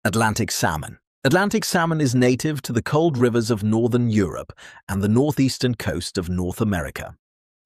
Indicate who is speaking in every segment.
Speaker 1: Atlantic salmon. Atlantic salmon is native to the cold rivers of northern Europe and the northeastern coast of North America.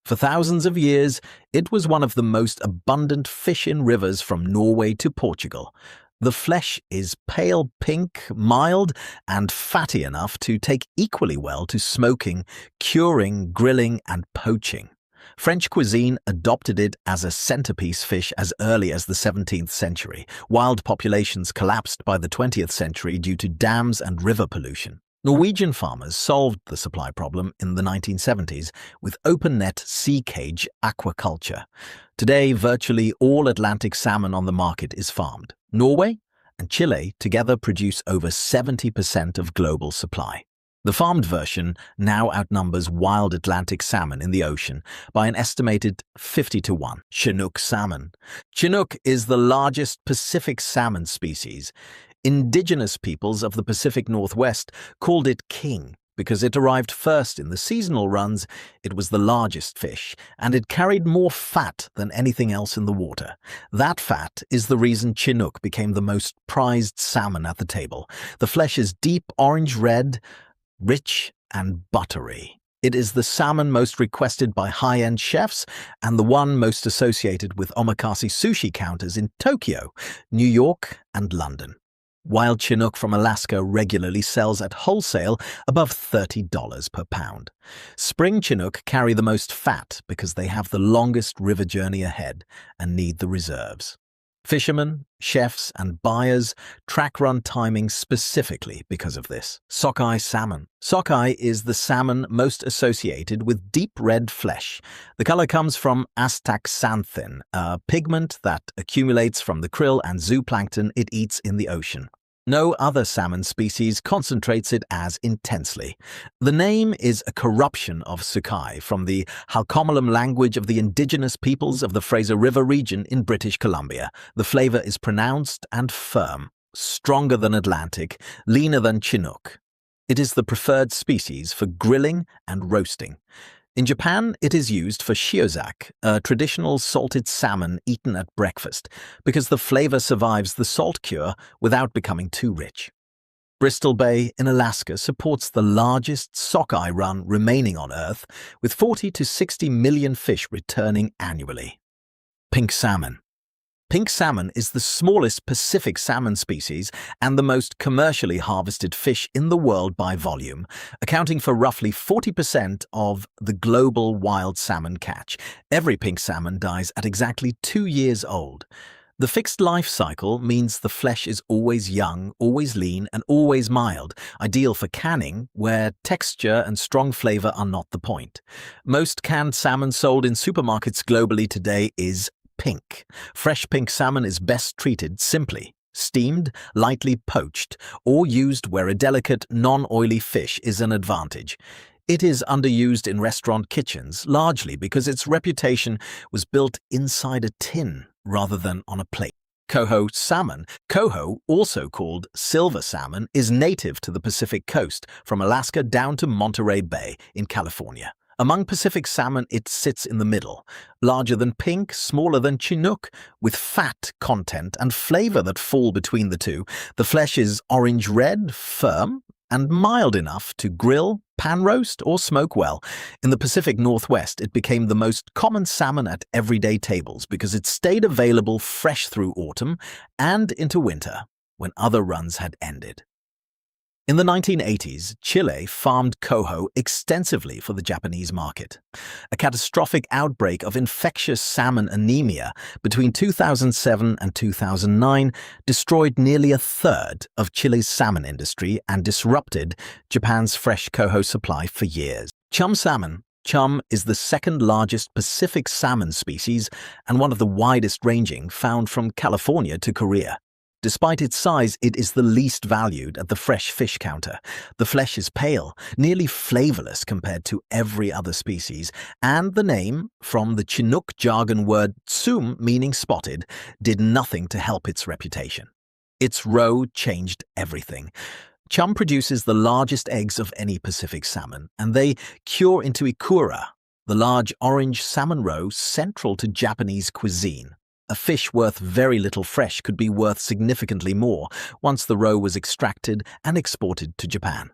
Speaker 1: For thousands of years, it was one of the most abundant fish in rivers from Norway to Portugal. The flesh is pale pink, mild, and fatty enough to take equally well to smoking, curing, grilling, and poaching. French cuisine adopted it as a centerpiece fish as early as the 17th century. Wild populations collapsed by the 20th century due to dams and river pollution. Norwegian farmers solved the supply problem in the 1970s with open-net sea cage aquaculture. Today, virtually all Atlantic salmon on the market is farmed. Norway and Chile together produce over 70% of global supply. The farmed version now outnumbers wild Atlantic salmon in the ocean by an estimated 50-to-1. Chinook salmon. Chinook is the largest Pacific salmon species. Indigenous peoples of the Pacific Northwest called it king because it arrived first in the seasonal runs. It was the largest fish, and it carried more fat than anything else in the water. That fat is the reason Chinook became the most prized salmon at the table. The flesh is deep orange-red, rich and buttery. It is the salmon most requested by high-end chefs and the one most associated with omakase sushi counters in Tokyo, New York, and London. Wild Chinook from Alaska regularly sells at wholesale above $30 per pound. Spring Chinook carry the most fat because they have the longest river journey ahead and need the reserves. Fishermen, chefs, and buyers track run timing specifically because of this. Sockeye salmon. Sockeye is the salmon most associated with deep red flesh. The color comes from astaxanthin, a pigment that accumulates from the krill and zooplankton it eats in the ocean. No other salmon species concentrates it as intensely. The name is a corruption of Sockeye from the Halkomelem language of the indigenous peoples of the Fraser River region in British Columbia. The flavor is pronounced and firm, stronger than Atlantic, leaner than Chinook. It is the preferred species for grilling and roasting. In Japan, it is used for shiozak, a traditional salted salmon eaten at breakfast, because the flavor survives the salt cure without becoming too rich. Bristol Bay in Alaska supports the largest sockeye run remaining on Earth, with 40 to 60 million fish returning annually. Pink salmon. Pink salmon is the smallest Pacific salmon species and the most commercially harvested fish in the world by volume, accounting for roughly 40% of the global wild salmon catch. Every pink salmon dies at exactly 2 years old. The fixed life cycle means the flesh is always young, always lean, and always mild, ideal for canning, where texture and strong flavor are not the point. Most canned salmon sold in supermarkets globally today is pink. Fresh pink salmon is best treated simply, steamed, lightly poached, or used where a delicate, non-oily fish is an advantage. It is underused in restaurant kitchens, largely because its reputation was built inside a tin rather than on a plate. Coho salmon. Coho, also called silver salmon, is native to the Pacific coast, from Alaska down to Monterey Bay in California. Among Pacific salmon, it sits in the middle, larger than pink, smaller than Chinook, with fat content and flavor that fall between the two. The flesh is orange-red, firm, and mild enough to grill, pan roast, or smoke well. In the Pacific Northwest, it became the most common salmon at everyday tables because it stayed available fresh through autumn and into winter, when other runs had ended. In the 1980s, Chile farmed coho extensively for the Japanese market. A catastrophic outbreak of infectious salmon anemia between 2007 and 2009 destroyed nearly a third of Chile's salmon industry and disrupted Japan's fresh coho supply for years. Chum salmon. Chum is the second largest Pacific salmon species and one of the widest ranging, found from California to Korea. Despite its size, it is the least valued at the fresh fish counter. The flesh is pale, nearly flavorless compared to every other species, and the name, from the Chinook jargon word tsum meaning spotted, did nothing to help its reputation. Its roe changed everything. Chum produces the largest eggs of any Pacific salmon, and they cure into ikura, the large orange salmon roe central to Japanese cuisine. A fish worth very little fresh could be worth significantly more once the roe was extracted and exported to Japan.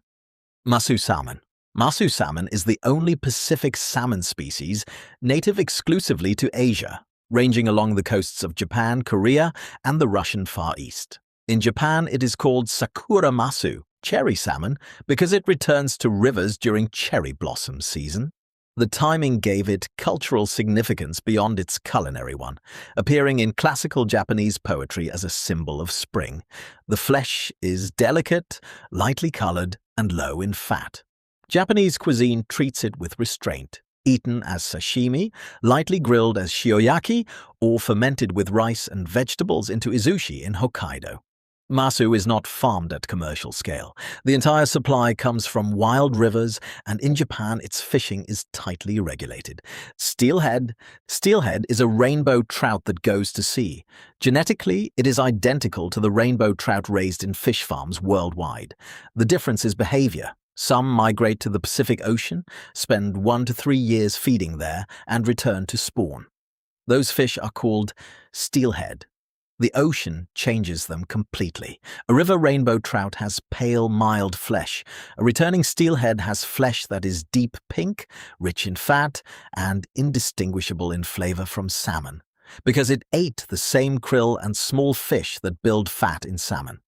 Speaker 1: Masu salmon. Masu salmon is the only Pacific salmon species native exclusively to Asia, ranging along the coasts of Japan, Korea, and the Russian Far East. In Japan, it is called sakura masu, cherry salmon, because it returns to rivers during cherry blossom season. The timing gave it cultural significance beyond its culinary one, appearing in classical Japanese poetry as a symbol of spring. The flesh is delicate, lightly colored, and low in fat. Japanese cuisine treats it with restraint, eaten as sashimi, lightly grilled as shioyaki, or fermented with rice and vegetables into izushi in Hokkaido. Masu is not farmed at commercial scale. The entire supply comes from wild rivers, and in Japan its fishing is tightly regulated. Steelhead is a rainbow trout that goes to sea. Genetically, it is identical to the rainbow trout raised in fish farms worldwide. The difference is behavior. Some migrate to the Pacific Ocean, spend 1 to 3 years feeding there, and return to spawn. Those fish are called steelhead. The ocean changes them completely. A river rainbow trout has pale, mild flesh. A returning steelhead has flesh that is deep pink, rich in fat, and indistinguishable in flavor from salmon, because it ate the same krill and small fish that build fat in salmon.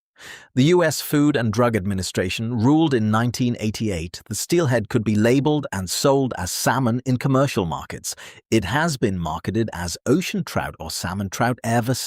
Speaker 1: The U.S. Food and Drug Administration ruled in 1988 the steelhead could be labeled and sold as salmon in commercial markets. It has been marketed as ocean trout or salmon trout ever since.